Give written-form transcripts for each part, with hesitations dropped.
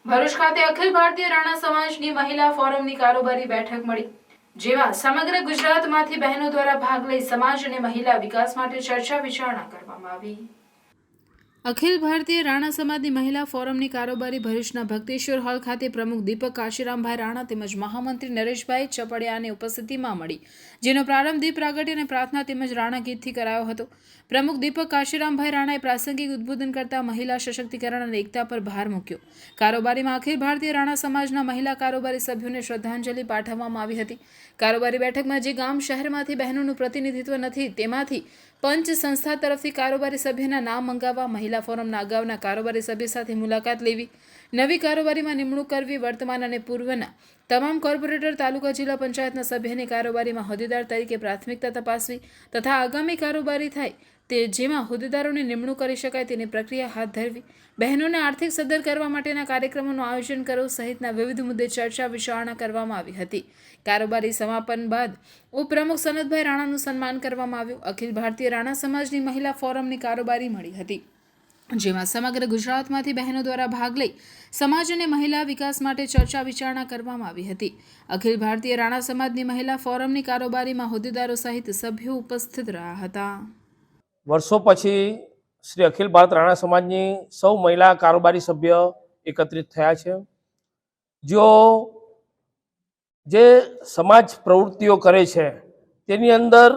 ભરૂચ ખાતે અખિલ ભારતીય રાણા સમાજની મહિલા ફોરમની કારોબારી બેઠક મળી, જેમાં સમગ્ર ગુજરાતમાંથી બહેનો દ્વારા ભાગ લઈ સમાજ અને મહિલા વિકાસ માટે ચર્ચા વિચારણા કરવામાં આવી। અખિલ ભારતીય રાણા સમાજની મહિલા ફોરમની કારોબારી ભરૂચના ભક્તેશ્વર હોલ ખાતે પ્રમુખ દીપક કાશીરામભાઈ રાણા તેમજ મહામંત્રી નરેશભાઈ ચપડિયાની ઉપસ્થિતિમાં મળી, જેનો પ્રારંભ દીપ પ્રાગટ્ય અને પ્રાર્થના તેમજ રાણા ગીતથી કરાયો હતો। પ્રમુખ દીપક કાશીરામભાઈ રાણાએ પ્રાસંગિક ઉદ્બોધન કરતા મહિલા સશક્તિકરણ અને એકતા પર ભાર મૂક્યો। કારોબારીમાં અખિલ ભારતીય રાણા સમાજના મહિલા કારોબારી સભ્યોને શ્રદ્ધાંજલિ પાઠવવામાં આવી હતી। કારોબારી બેઠકમાં જે ગામ શહેરમાંથી બહેનોનું પ્રતિનિધિત્વ નથી તેમાંથી પંચ સંસ્થા તરફથી કારોબારી સભ્યના નામ મંગાવવા, મહિલા ફોરમના અગાઉના કારોબારી સભ્ય સાથે મુલાકાત લેવી, નવી કારોબારીમાં નિમણૂક કરવી, વર્તમાન અને પૂર્વના તમામ કોર્પોરેટર, તાલુકા જિલ્લા પંચાયતના સભ્યની કારોબારીમાં હોદ્દેદાર તરીકે પ્રાથમિકતા તપાસવી તથા આગામી કારોબારી થાય તે જેમાં હોદ્દેદારોની નિમણૂક કરી શકાય તેની પ્રક્રિયા હાથ ધરવી, બહેનોને આર્થિક સદ્ધર કરવા માટેના કાર્યક્રમોનું આયોજન કરવું સહિતના વિવિધ મુદ્દે ચર્ચા વિચારણા કરવામાં આવી હતી। કારોબારી સમાપન બાદ ઉપપ્રમુખ સનતભાઈ રાણાનું સન્માન કરવામાં આવ્યું। અખિલ ભારતીય રાણા સમાજની મહિલા ફોરમની કારોબારી મળી હતી, જેમાં સમગ્ર ગુજરાતમાંથી બહેનો દ્વારા ભાગ લઈ સમાજ અને મહિલા વિકાસ માટે ચર્ચા વિચારણા કરવામાં આવી હતી। અખિલ ભારતીય રાણા સમાજની મહિલા ફોરમની કારોબારીમાં હોદ્દેદારો સહિત સભ્યો ઉપસ્થિત રહ્યા હતા। વર્ષો પછી શ્રી અખિલ ભારત રાણા સમાજની સૌ મહિલા કારોબારી સભ્ય એકત્રિત થયા છે। જે સમાજ પ્રવૃત્તિઓ કરે છે તેની અંદર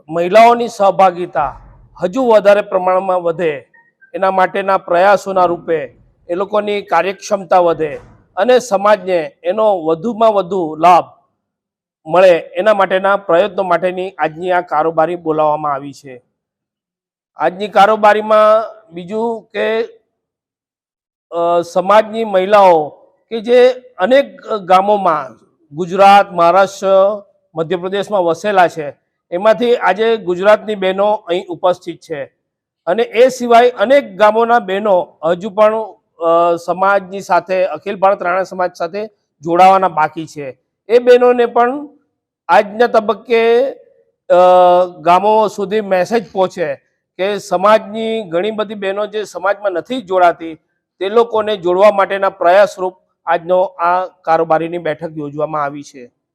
મહિલાઓની સહભાગિતા હજુ વધારે પ્રમાણમાં વધે એના માટેના પ્રયાસોના રૂપે એ લોકોની કાર્યક્ષમતા વધે અને સમાજને એનો વધુમાં વધુ લાભ મળે એના માટેના પ્રયત્નો માટેની આજની આ કારોબારી બોલાવવામાં આવી છે। આજની કારોબારીમાં બીજું કે સમાજની મહિલાઓ કે જે અનેક ગામોમાં ગુજરાત, મહારાષ્ટ્ર, મધ્યપ્રદેશમાં વસેલા છે એમાંથી આજે ગુજરાતની બહેનો અહીં ઉપસ્થિત છે અને એ સિવાય અનેક ગામોના બહેનો હજુ પણ સમાજની સાથે, અખિલ ભારત રાણા સમાજ સાથે જોડાવાના બાકી છે। એ બહેનોને પણ આજના તબક્કે ગામો સુધી મેસેજ પહોંચે કે સમાજની ઘણી બધી બહેનો જે સમાજમાં નથી જોડાતી તે લોકોને જોડવા માટેના પ્રયાસરૂપ આજનો આ કારોબારીની બેઠક યોજવામાં આવી છે।